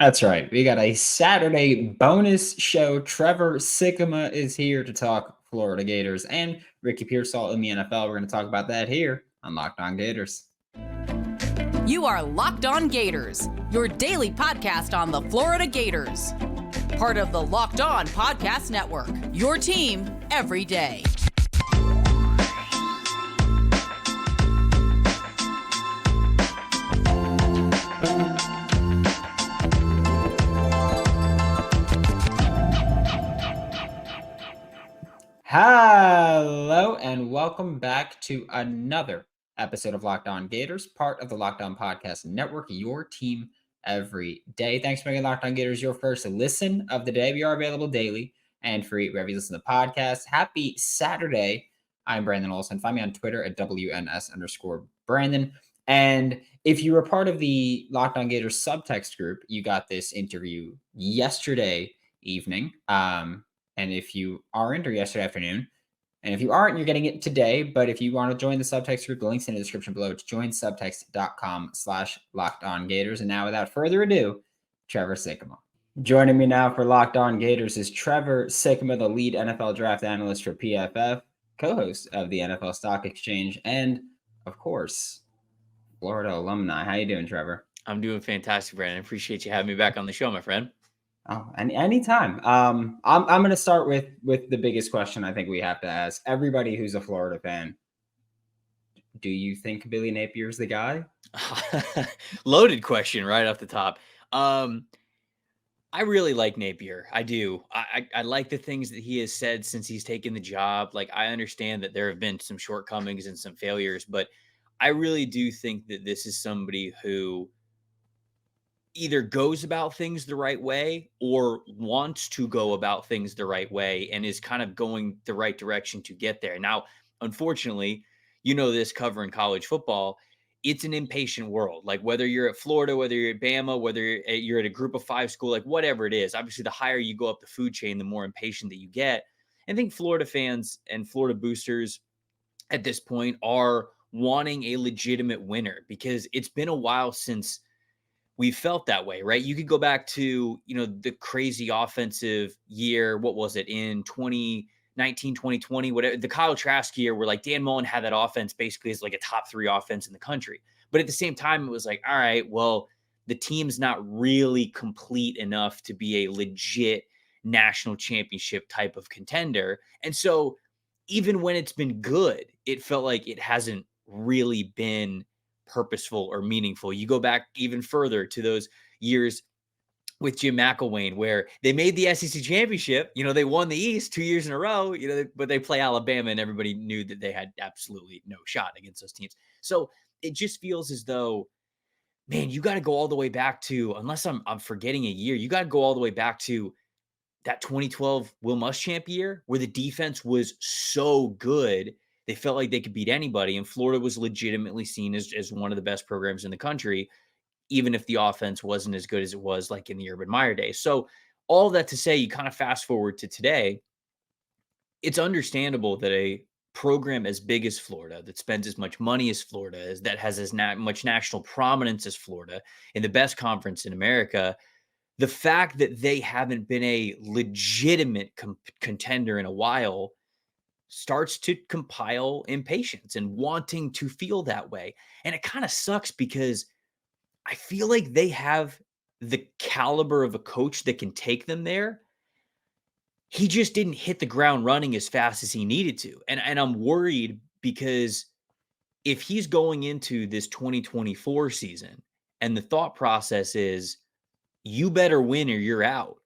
That's right. We got a Saturday bonus show. Trevor Sikkema is here to talk Florida Gators and Ricky Pearsall in the NFL. We're going to talk about that here on Locked On Gators. You are Locked On Gators, your daily podcast on the Florida Gators. Part of the Locked On Podcast Network, your team every day. Hello and welcome back to another episode of Locked On Gators, part of the Locked On Podcast Network, your team every day. Thanks for making Locked On Gators your first listen of the day. We are available daily and free wherever you listen to the podcast. Happy Saturday. I'm Brandon Olsen. Find me on Twitter at WNS_Brandon. And if you were part of the Locked On Gators subtext group, you got this interview yesterday evening. And if you aren't, or yesterday afternoon, and if you aren't, you're getting it today. But if you want to join the subtext group, the link's in the description below to join subtext.com/LockedOnGators. And now, without further ado, Trevor Sikkema. Joining me now for Locked On Gators is Trevor Sikkema, the lead NFL draft analyst for PFF, co-host of the NFL Stock Exchange, and, of course, Florida alumni. How you doing, Trevor? I'm doing fantastic, Brandon. I appreciate you having me back on the show, my friend. Oh, anytime. I'm going to start with the biggest question I think we have to ask everybody who's a Florida fan. Do you think Billy Napier is the guy? Loaded question right off the top. I really like Napier. I do. I like the things that he has said since he's taken the job. Like, I understand that there have been some shortcomings and some failures, but I really do think that this is somebody who either goes about things the right way or wants to go about things the right way and is kind of going the right direction to get there. Now, unfortunately, you know this covering college football, it's an impatient world. Like, whether you're at Florida, whether you're at Bama, whether you're at a group of 5 school, like whatever it is, obviously the higher you go up the food chain, the more impatient that you get. I think Florida fans and Florida boosters at this point are wanting a legitimate winner because it's been a while since we felt that way, right? You could go back to, the crazy offensive year. What was it, in 2019, 2020, whatever, the Kyle Trask year, where like Dan Mullen had that offense basically as like a top 3 offense in the country. But at the same time, it was like, all right, well, the team's not really complete enough to be a legit national championship type of contender. And so even when it's been good, it felt like it hasn't really been purposeful or meaningful. You go back even further to those years with Jim McElwain, where they made the SEC championship. They won the East 2 years in a row, but they play Alabama and everybody knew that they had absolutely no shot against those teams. So it just feels as though, man, you got to go all the way back to, unless I'm forgetting a year, you got to go all the way back to that 2012 Will Muschamp year, where the defense was so good they felt like they could beat anybody. And Florida was legitimately seen as one of the best programs in the country, even if the offense wasn't as good as it was like in the Urban Meyer days. So all that to say, you kind of fast forward to today, it's understandable that a program as big as Florida, that spends as much money as Florida, that has as much national prominence as Florida, in the best conference in America, the fact that they haven't been a legitimate contender in a while starts to compile impatience and wanting to feel that way. And it kind of sucks because I feel like they have the caliber of a coach that can take them there. He just didn't hit the ground running as fast as he needed to. And I'm worried because if he's going into this 2024 season and the thought process is, you better win or you're out.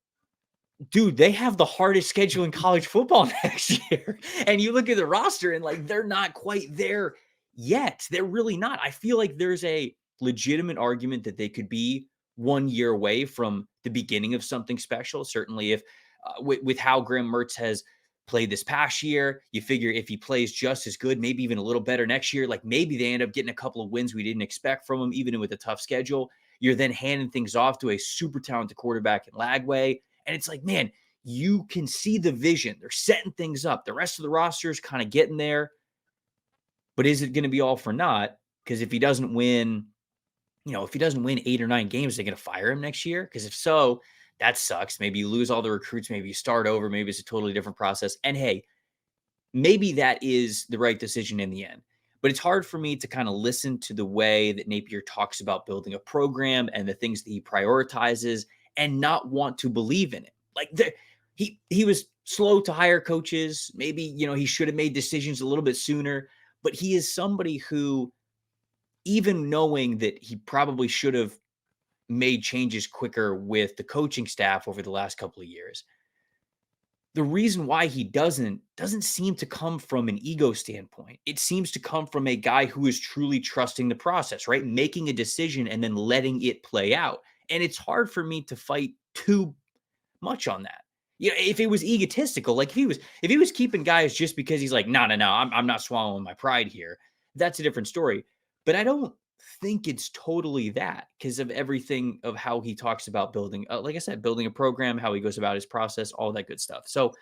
Dude, they have the hardest schedule in college football next year. And you look at the roster and like, they're not quite there yet. They're really not. I feel like there's a legitimate argument that they could be 1 year away from the beginning of something special. Certainly if with how Graham Mertz has played this past year, you figure if he plays just as good, maybe even a little better next year, like maybe they end up getting a couple of wins we didn't expect from him, even with a tough schedule. You're then handing things off to a super talented quarterback in Lagway. And it's like, man, you can see the vision. They're setting things up. The rest of the roster is kind of getting there. But is it going to be all for naught? Because if he doesn't win if he doesn't win 8 or 9 games, they're going to fire him next year? Because if so, that sucks. Maybe you lose all the recruits. Maybe you start over. Maybe it's a totally different process. And hey, maybe that is the right decision in the end. But it's hard for me to kind of listen to the way that Napier talks about building a program and the things that he prioritizes and not want to believe in it. Like he was slow to hire coaches. Maybe, he should have made decisions a little bit sooner. But he is somebody who, even knowing that he probably should have made changes quicker with the coaching staff over the last couple of years, the reason why he doesn't seem to come from an ego standpoint. It seems to come from a guy who is truly trusting the process, right? Making a decision and then letting it play out. And it's hard for me to fight too much on that. If it was egotistical, like if he was keeping guys just because he's like, no, I'm not swallowing my pride here, that's a different story. But I don't think it's totally that, because of everything of how he talks about building, like I said, building a program, how he goes about his process, all that good stuff. So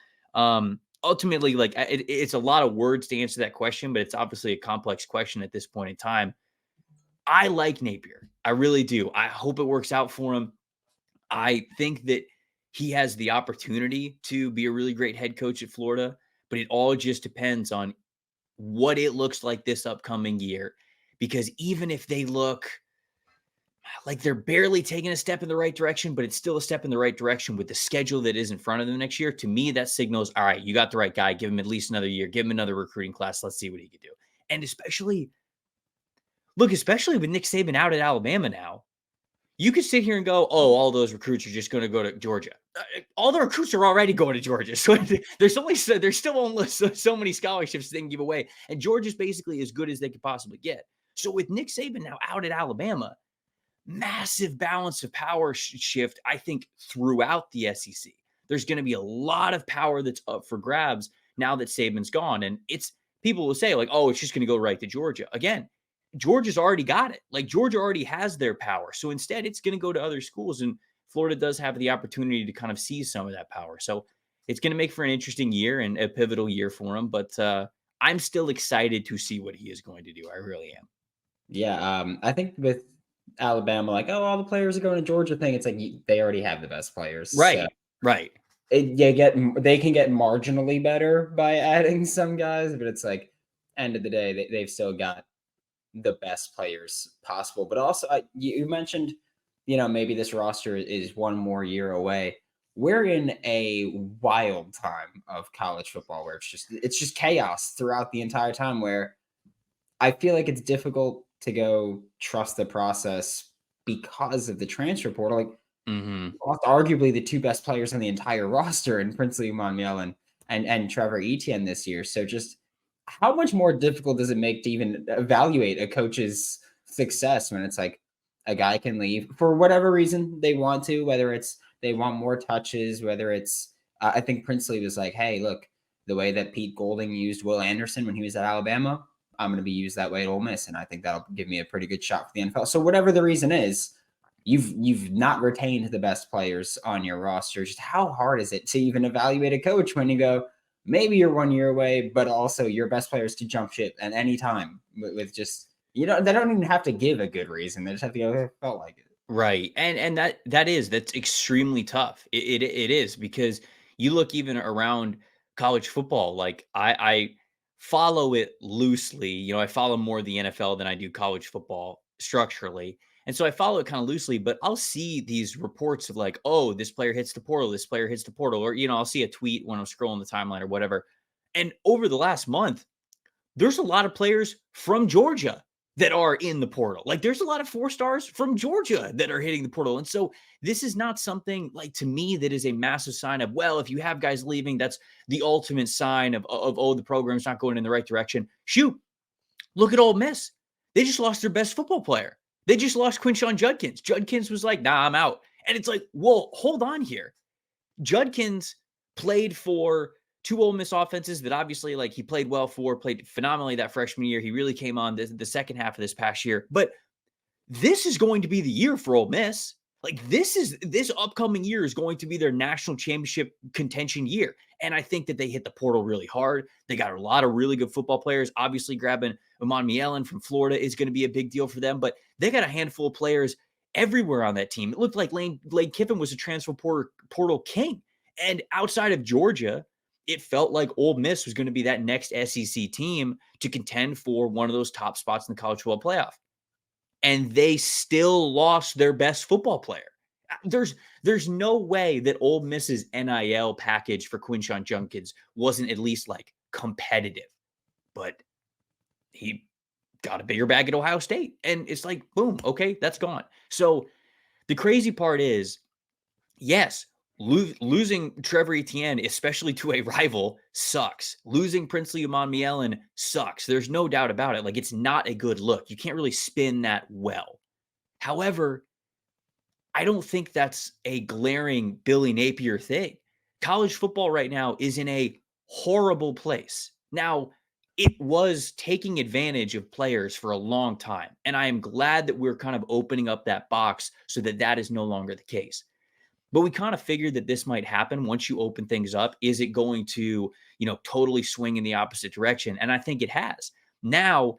ultimately, like it's a lot of words to answer that question, but it's obviously a complex question at this point in time. I like Napier. I really do. I hope it works out for him. I think that he has the opportunity to be a really great head coach at Florida, but it all just depends on what it looks like this upcoming year. Because even if they look like they're barely taking a step in the right direction, but it's still a step in the right direction with the schedule that is in front of them next year, to me, that signals, all right, you got the right guy. Give him at least another year. Give him another recruiting class. Let's see what he can do. And especially with Nick Saban out at Alabama now, you could sit here and go, oh, all those recruits are just going to go to Georgia. All the recruits are already going to Georgia. So there's still only so many scholarships they can give away. And Georgia's basically as good as they could possibly get. So with Nick Saban now out at Alabama, massive balance of power shift, I think, throughout the SEC. There's going to be a lot of power that's up for grabs now that Saban's gone. And people will say like, oh, it's just going to go right to Georgia. Again, Georgia's already got it. Like Georgia already has their power. So instead it's going to go to other schools, and Florida does have the opportunity to kind of seize some of that power. So it's going to make for an interesting year and a pivotal year for him. But I'm still excited to see what he is going to do. I really am. Yeah. I think with Alabama, like, oh, all the players are going to Georgia thing. It's like they already have the best players. Right. So right. They can get marginally better by adding some guys, but it's like end of the day, they've still got the best players possible. But also, you mentioned, maybe this roster is one more year away. We're in a wild time of college football where it's just chaos throughout the entire time, where I feel like it's difficult to go trust the process because of the transfer portal. Like, arguably the two best players on the entire roster in Princely Umanmielen and Trevor Etienne this year. So just how much more difficult does it make to even evaluate a coach's success when it's like a guy can leave for whatever reason they want to, whether it's they want more touches, whether it's I think Princely was like, hey, look, the way that Pete Golding used Will Anderson when he was at Alabama, I'm going to be used that way at Ole Miss, and I think that'll give me a pretty good shot for the NFL. So whatever the reason is, you've not retained the best players on your roster. Just how hard is it to even evaluate a coach when you go, maybe you're 1 year away, but also your best players to jump ship at any time with just, they don't even have to give a good reason. They just have to go, it felt like it. Right. And that's extremely tough. It is, because you look even around college football, like I follow it loosely. I follow more the NFL than I do college football structurally. And so I follow it kind of loosely, but I'll see these reports of like, oh, this player hits the portal, this player hits the portal, or, I'll see a tweet when I'm scrolling the timeline or whatever. And over the last month, there's a lot of players from Georgia that are in the portal. Like there's a lot of 4-stars from Georgia that are hitting the portal. And so this is not something like, to me, that is a massive sign of, well, if you have guys leaving, that's the ultimate sign of oh, the program's not going in the right direction. Shoot, look at Ole Miss. They just lost their best football player. They just lost Quinshon Judkins. Judkins was like, nah, I'm out. And it's like, well, hold on here. Judkins played for two Ole Miss offenses that obviously, like, he played well for, played phenomenally that freshman year. He really came on the second half of this past year. But this is going to be the year for Ole Miss. Like, this upcoming year is going to be their national championship contention year. And I think that they hit the portal really hard. They got a lot of really good football players. Obviously, grabbing Umanmielen from Florida is going to be a big deal for them. But They got a handful of players everywhere on that team. It looked like Lane Kiffin was a transfer portal king. And outside of Georgia, it felt like Ole Miss was going to be that next SEC team to contend for one of those top spots in the college football playoff. And they still lost their best football player. There's no way that Ole Miss's NIL package for Quinshon Judkins wasn't at least like competitive. But he got a bigger bag at Ohio State. And it's like, boom, okay, that's gone. So the crazy part is, yes, losing Trevor Etienne, especially to a rival, sucks. Losing Princely Umanmielen sucks. There's no doubt about it. Like, it's not a good look. You can't really spin that well. However, I don't think that's a glaring Billy Napier thing. College football right now is in a horrible place. Now, it was taking advantage of players for a long time, and I am glad that we're kind of opening up that box so that that is no longer the case. But we kind of figured that this might happen once you open things up. Is it going to, totally swing in the opposite direction? And I think it has. Now,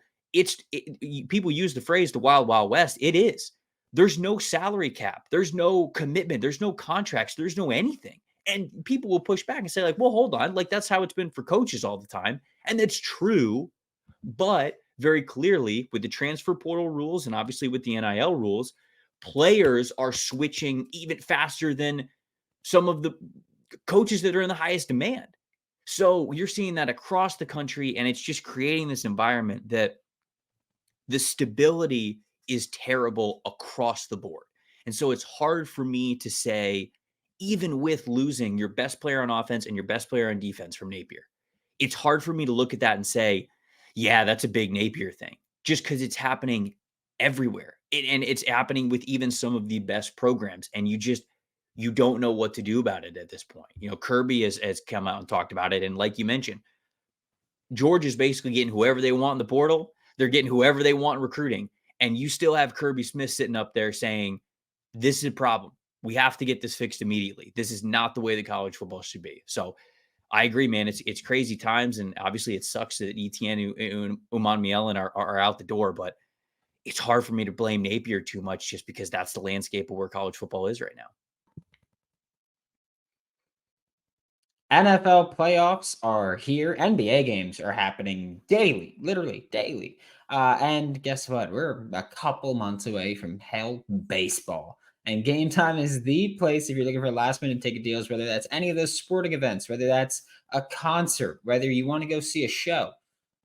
people use the phrase the wild, wild west. It is. There's no salary cap. There's no commitment. There's no contracts. There's no anything. And people will push back and say, like, well, hold on. Like, that's how it's been for coaches all the time. And that's true. But very clearly, with the transfer portal rules and obviously with the NIL rules, players are switching even faster than some of the coaches that are in the highest demand. So you're seeing that across the country, and it's just creating this environment that the stability is terrible across the board. And so it's hard for me to say, even with losing your best player on offense and your best player on defense from Napier, it's hard for me to look at that and say, yeah, that's a big Napier thing, just because it's happening everywhere. And it's happening with even some of the best programs. And you don't know what to do about it at this point. Kirby has come out and talked about it. And like you mentioned, Georgia's basically getting whoever they want in the portal. They're getting whoever they want in recruiting. And you still have Kirby Smith sitting up there saying, this is a problem. We have to get this fixed immediately. This is not the way that college football should be. So I agree, man. It's crazy times. And obviously it sucks that Etienne and Umanmielen are out the door, but it's hard for me to blame Napier too much just because that's the landscape of where college football is right now. NFL playoffs are here. NBA games are happening daily, literally daily. And guess what? We're a couple months away from hell baseball. And Game Time is the place if you're looking for last minute ticket deals, whether that's any of those sporting events, whether that's a concert, whether you want to go see a show.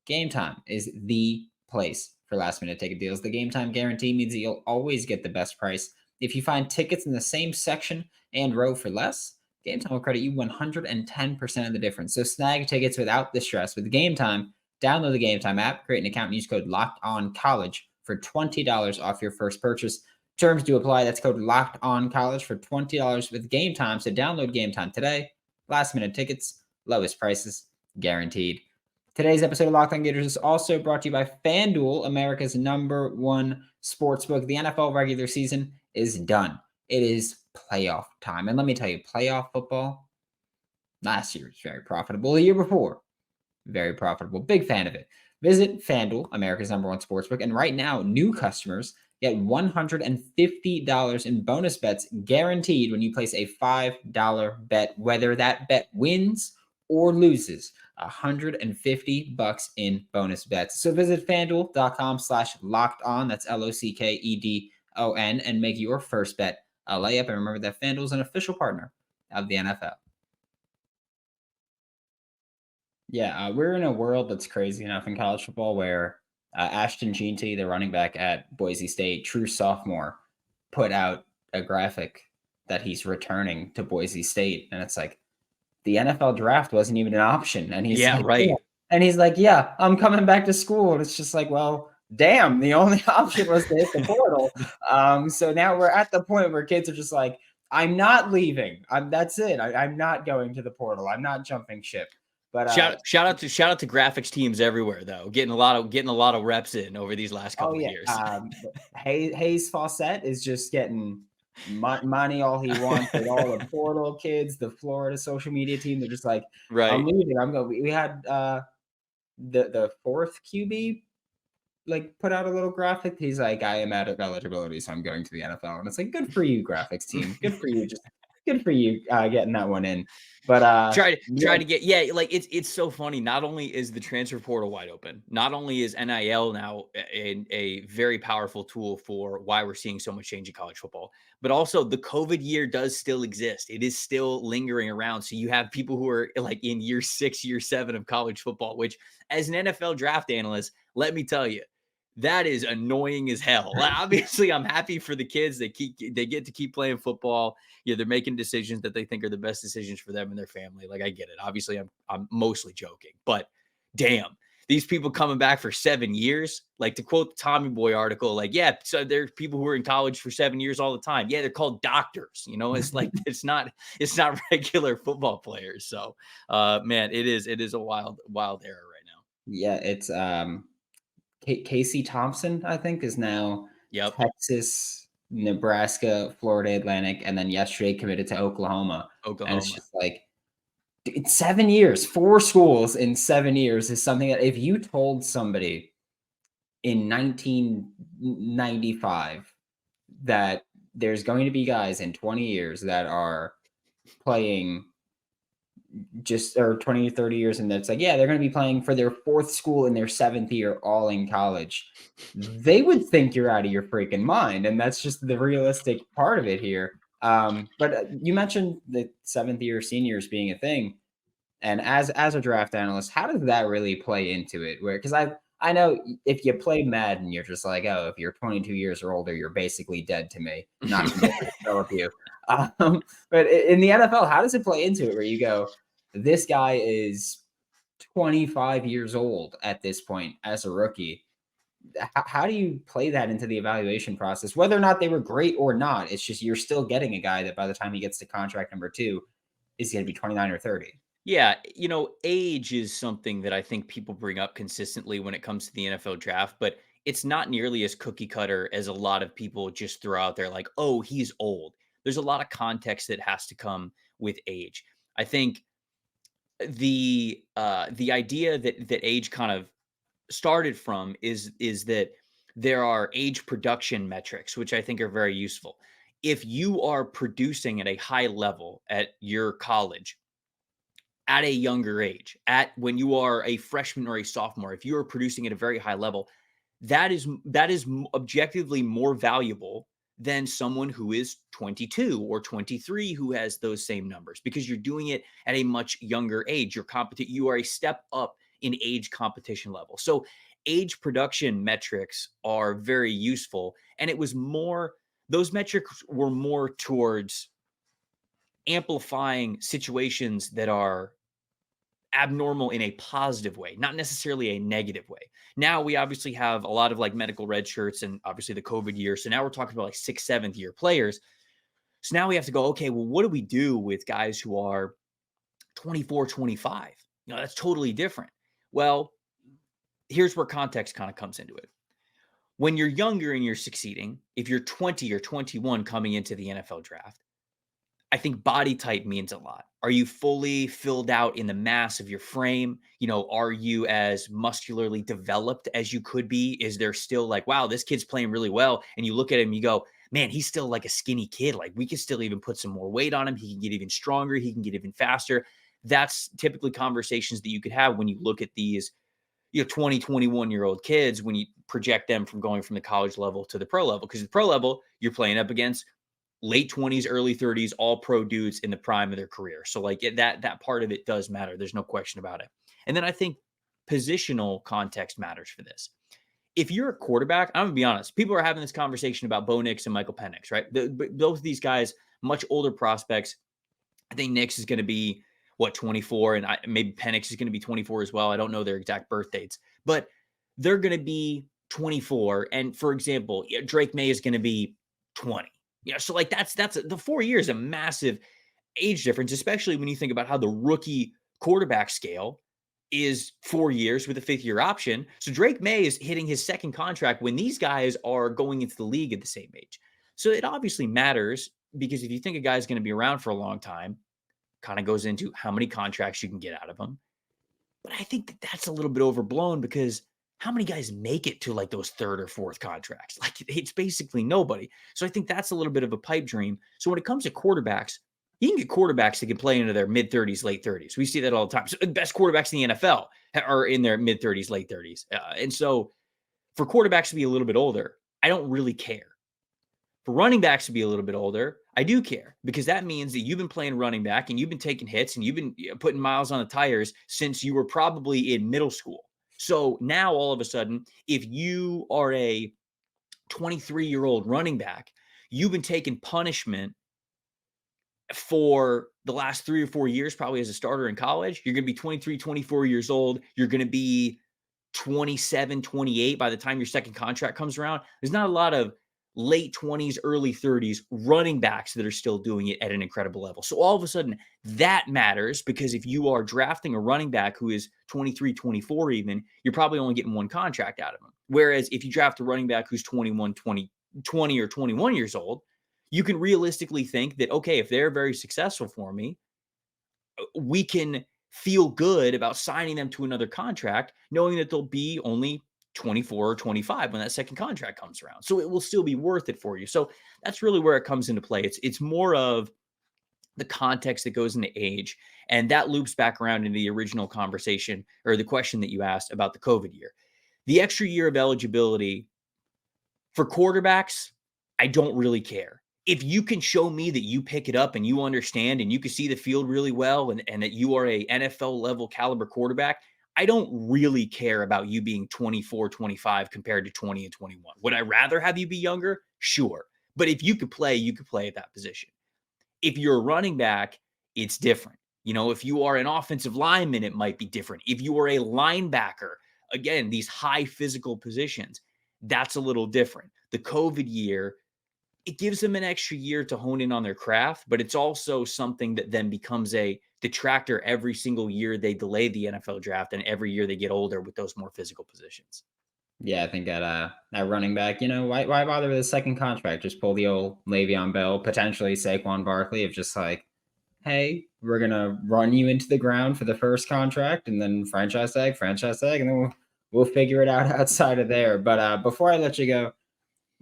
Game Time is the place for last minute ticket deals. The Game Time guarantee means that you'll always get the best price. If you find tickets in the same section and row for less, Game Time will credit you 110% of the difference. So snag tickets without the stress. With Game Time, download the Game Time app, create an account, and use code LOCKEDONCollege for $20 off your first purchase. Terms do apply. That's code LOCKEDONCollege for $20 with Game Time. So download Game Time today. Last minute tickets, lowest prices, guaranteed. Today's episode of Locked On Gators is also brought to you by FanDuel, America's #1 sportsbook. The NFL regular season is done. It is playoff time. And let me tell you, playoff football, last year was very profitable. The year before, very profitable. Big fan of it. Visit FanDuel, America's #1 sportsbook. And right now, new customers get $150 in bonus bets guaranteed when you place a $5 bet, whether that bet wins or loses. $150 in bonus bets. So visit FanDuel.com/LockedOn. That's LOCKEDON and make your first bet a layup. And remember that FanDuel is an official partner of the NFL. Yeah, we're in a world that's crazy enough in college football where Ashton Jeanty, the running back at Boise State, true sophomore, put out a graphic that he's returning to Boise State. And it's like, the NFL draft wasn't even an option. And he's like, right. Yeah. And he's like, yeah, I'm coming back to school. And it's just like, well, damn, the only option was to hit the portal. So now we're at the point where kids are just like, I'm not leaving. That's it. I'm not going to the portal. I'm not jumping ship. But shout out to graphics teams everywhere though, getting a lot of reps in over these last couple of years. Hayes Fawcett is just getting money all he wants with all the portal kids, the Florida social media team. They're just like, right. I'm leaving. I'm going. We had the fourth QB like put out a little graphic. He's like, I am out of eligibility, so I'm going to the NFL. And it's like, good for you, graphics team. Good for you. Just good for you getting that one in. But try to get, yeah, like it's so funny. Not only is the transfer portal wide open, not only is NIL now a very powerful tool for why we're seeing so much change in college football, but also the COVID year does still exist. It is still lingering around. So you have people who are like in year 6, year 7 of college football, which as an NFL draft analyst, let me tell you, that is annoying as hell. Obviously, I'm happy for the kids. They get to keep playing football. Yeah, they're making decisions that they think are the best decisions for them and their family. Like, I get it. Obviously, I'm mostly joking, but damn, these people coming back for 7 years. Like, to quote the Tommy Boy article, like, yeah, so there's people who are in college for 7 years all the time. Yeah, they're called doctors. You know, it's like it's not regular football players. So, man, it is a wild era right now. yeah, it's Casey Thompson, I think, is now Yep. Texas, Nebraska, Florida Atlantic, and then yesterday committed to Oklahoma. And it's just like, it's 7 years, 4 schools in 7 years is something that if you told somebody in 1995 that there's going to be guys in 20 years that are playing just or 20 or 30 years, and that's like, yeah, they're going to be playing for their 4th school in their 7th year, all in college, they would think you're out of your freaking mind. And that's just the realistic part of it here. But you mentioned the 7th year seniors being a thing. And as a draft analyst, how does that really play into it? Where, because I know if you play Madden, you're just like, oh, if you're 22 years or older, you're basically dead to me. Not to develop you. But in the NFL, how does it play into it? Where you go, this guy is 25 years old at this point as a rookie. How do you play that into the evaluation process? Whether or not they were great or not, it's just you're still getting a guy that by the time he gets to contract number 2 is going to be 29 or 30. Yeah, you know, age is something that I think people bring up consistently when it comes to the NFL draft, but it's not nearly as cookie cutter as a lot of people just throw out there like, "Oh, he's old." There's a lot of context that has to come with age. I think the idea that age kind of started from is that there are age production metrics, which I think are very useful. If you are producing at a high level at your college, at a younger age, at when you are a freshman or a sophomore, if you are producing at a very high level, that is objectively more valuable than someone who is 22 or 23 who has those same numbers, because you're doing it at a much younger age. You are a step up in age competition level. So age production metrics are very useful, and those metrics were more towards amplifying situations that are abnormal in a positive way, not necessarily a negative way. Now we obviously have a lot of like medical red shirts and obviously the COVID year. So now we're talking about like 6th, 7th year players. So now we have to go, okay, well, what do we do with guys who are 24, 25? You know, that's totally different. Well, here's where context kind of comes into it. When you're younger and you're succeeding, if you're 20 or 21 coming into the NFL draft, I think body type means a lot. Are you fully filled out in the mass of your frame? You know, are you as muscularly developed as you could be? Is there still like, wow, this kid's playing really well? And you look at him, you go, man, he's still like a skinny kid. Like, we could still even put some more weight on him. He can get even stronger. He can get even faster. That's typically conversations that you could have when you look at these, 20, 21-year-old kids, when you project them from going from the college level to the pro level. Because the pro level, you're playing up against late 20s, early 30s, all pro dudes in the prime of their career. So like that part of it does matter. There's no question about it. And then I think positional context matters for this. If you're a quarterback, I'm gonna be honest, people are having this conversation about Bo Nix and Michael Penix, right? Both of these guys, much older prospects. I think Nix is going to be 24, and maybe Penix is going to be 24 as well. I don't know their exact birth dates, but they're going to be 24. And for example, Drake May is going to be 20. Yeah, so like that's the 4 years, a massive age difference, especially when you think about how the rookie quarterback scale is 4 years with a 5th year option. So Drake May is hitting his 2nd contract when these guys are going into the league at the same age. So it obviously matters, because if you think a guy's going to be around for a long time, kind of goes into how many contracts you can get out of him. But I think that's a little bit overblown, because how many guys make it to like those third or fourth contracts? Like it's basically nobody. So I think that's a little bit of a pipe dream. So when it comes to quarterbacks, you can get quarterbacks that can play into their mid 30s, late 30s. We see that all the time. So the best quarterbacks in the NFL are in their mid 30s, late 30s. And so for quarterbacks to be a little bit older, I don't really care. For running backs to be a little bit older, I do care, because that means that you've been playing running back and you've been taking hits and you've been putting miles on the tires since you were probably in middle school. So now all of a sudden, if you are a 23-year-old running back, you've been taking punishment for the last 3 or 4 years, probably as a starter in college. You're going to be 23, 24 years old. You're going to be 27, 28 by the time your second contract comes around. There's not a lot of late 20s, early 30s running backs that are still doing it at an incredible level. So all of a sudden that matters, because if you are drafting a running back who is 23, 24 even, you're probably only getting one contract out of him. Whereas if you draft a running back who's 21, 20 or 21 years old, you can realistically think that, okay, if they're very successful for me, we can feel good about signing them to another contract, knowing that they'll be only 24 or 25 when that second contract comes around. So it will still be worth it for you. So that's really where it comes into play. It's more of the context that goes into age. And that loops back around into the original conversation, or the question that you asked about the COVID year. The extra year of eligibility for quarterbacks, I don't really care. If you can show me that you pick it up and you understand and you can see the field really well, and that you are a NFL level caliber quarterback, I don't really care about you being 24, 25 compared to 20 and 21. Would I rather have you be younger? Sure. But if you could play, you could play at that position. If you're a running back, it's different. You know, if you are an offensive lineman, it might be different. If you are a linebacker, again, these high physical positions, that's a little different. The COVID year, it gives them an extra year to hone in on their craft, but it's also something that then becomes a detractor every single year they delay the NFL draft, and every year they get older with those more physical positions. Yeah, I think at running back, why bother with a second contract? Just pull the old Le'Veon Bell, potentially Saquon Barkley, of just like, hey, we're gonna run you into the ground for the first contract, and then franchise tag, and then we'll figure it out outside of there. But before I let you go,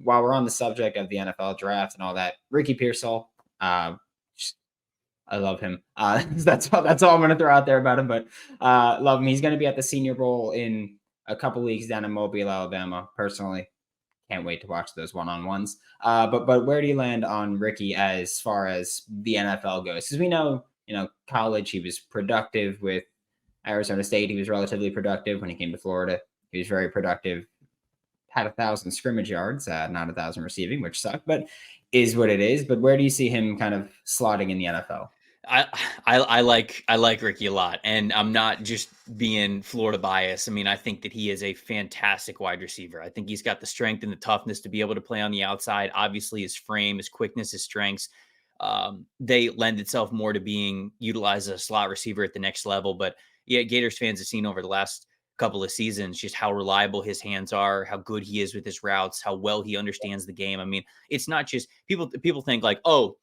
while we're on the subject of the NFL draft and all that, Ricky Pearsall, I love him. That's all I'm going to throw out there about him. But love him. He's going to be at the Senior Bowl in a couple weeks down in Mobile, Alabama. Personally, can't wait to watch those one-on-ones. But where do you land on Ricky as far as the NFL goes? Because we know, college, he was productive with Arizona State. He was relatively productive when he came to Florida. He was very productive. Had 1,000 scrimmage yards, not 1,000 receiving, which sucked, but is what it is. But where do you see him kind of slotting in the NFL? I like Ricky a lot, and I'm not just being Florida biased. I mean, I think that he is a fantastic wide receiver. I think he's got the strength and the toughness to be able to play on the outside. Obviously, his frame, his quickness, his strengths, they lend itself more to being utilized as a slot receiver at the next level. But yeah, Gators fans have seen over the last couple of seasons just how reliable his hands are, how good he is with his routes, how well he understands the game. I mean, it's not just people think like, oh,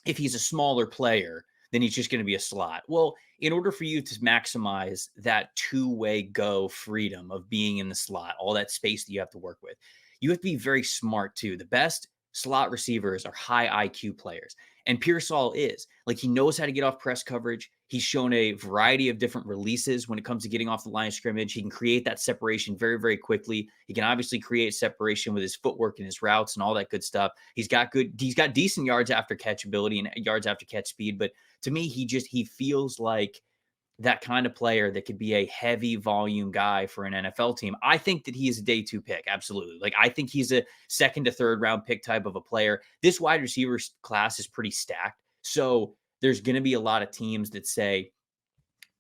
if he's a smaller player, then he's just going to be a slot. Well, in order for you to maximize that two-way go freedom of being in the slot, all that space that you have to work with, you have to be very smart too. The best slot receivers are high IQ players. And Pearsall is. Like, he knows how to get off press coverage. He's shown a variety of different releases when it comes to getting off the line of scrimmage. He can create that separation very, very quickly. He can obviously create separation with his footwork and his routes and all that good stuff. He's got decent yards after catch ability and yards after catch speed. But to me, he feels like that kind of player that could be a heavy volume guy for an NFL team. I think that he is a day 2 pick. Absolutely. Like, I think he's a second to third round pick type of a player. This wide receiver class is pretty stacked. So there's going to be a lot of teams that say,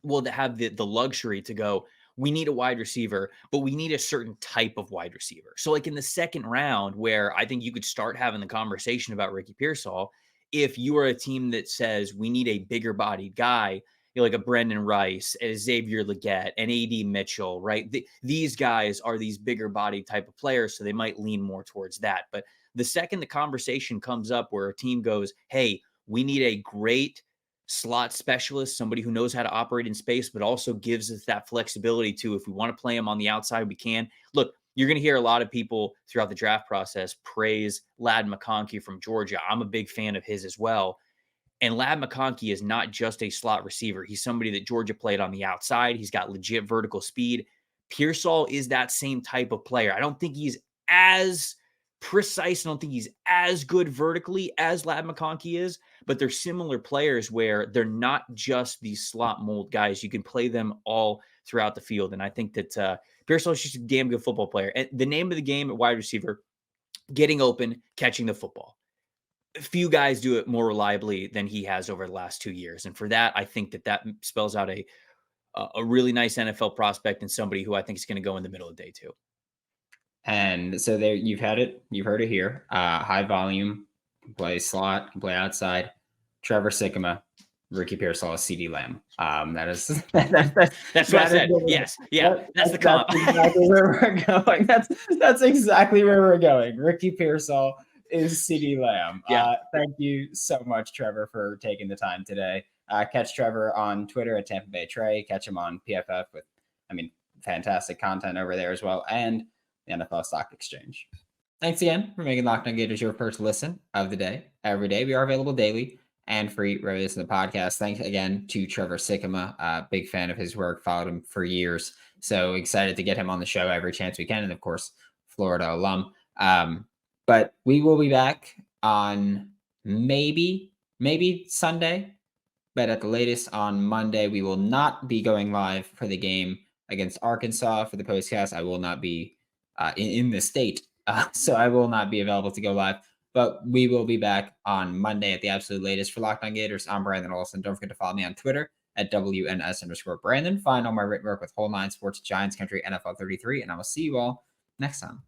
well, that have the luxury to go, we need a wide receiver, but we need a certain type of wide receiver. So like in the second round, where I think you could start having the conversation about Ricky Pearsall, if you are a team that says we need a bigger bodied guy, like a Brendan Rice, a Xavier Legette, an AD Mitchell, right? These guys are these bigger body type of players, so they might lean more towards that. But the second the conversation comes up where a team goes, hey, we need a great slot specialist, somebody who knows how to operate in space, but also gives us that flexibility to, if we want to play him on the outside, we can. Look, you're going to hear a lot of people throughout the draft process praise Ladd McConkey from Georgia. I'm a big fan of his as well. And Ladd McConkey is not just a slot receiver. He's somebody that Georgia played on the outside. He's got legit vertical speed. Pearsall is that same type of player. I don't think he's as precise. I don't think he's as good vertically as Ladd McConkey is, but they're similar players where they're not just these slot mold guys. You can play them all throughout the field. And I think that Pearsall is just a damn good football player. And the name of the game at wide receiver, getting open, catching the football. Few guys do it more reliably than he has over the last 2 years. And for that, I think that spells out a really nice NFL prospect and somebody who I think is going to go in the middle of day 2. And so there, you've heard it here. High volume, can play slot, can play outside. Trevor Sikkema, Ricky Pearsall, CeeDee Lamb. That is that's what I said. Yes, yeah, that's the comp. That's exactly where we're going. That's exactly where we're going. Ricky Pearsall is CeeDee Lamb. Yeah. Thank you so much, Trevor, for taking the time today. Catch Trevor on Twitter at Tampa Bay Trey. Catch him on PFF with, fantastic content over there as well, and the NFL Stock Exchange. Thanks again for making Locked On Gators your first listen of the day. Every day, we are available daily and free wherever you listen to the podcast. Thanks again to Trevor Sikkema. Big fan of his work, followed him for years. So excited to get him on the show every chance we can. And of course, Florida alum. But we will be back on maybe Sunday, but at the latest on Monday. We will not be going live for the game against Arkansas for the postcast. I will not be in the state, so I will not be available to go live. But we will be back on Monday at the absolute latest. For Locked On Gators, I'm Brandon Olsen. Don't forget to follow me on Twitter at WNS_Brandon. Find all my written work with Whole 9 Sports, Giants Country, NFL 33, and I will see you all next time.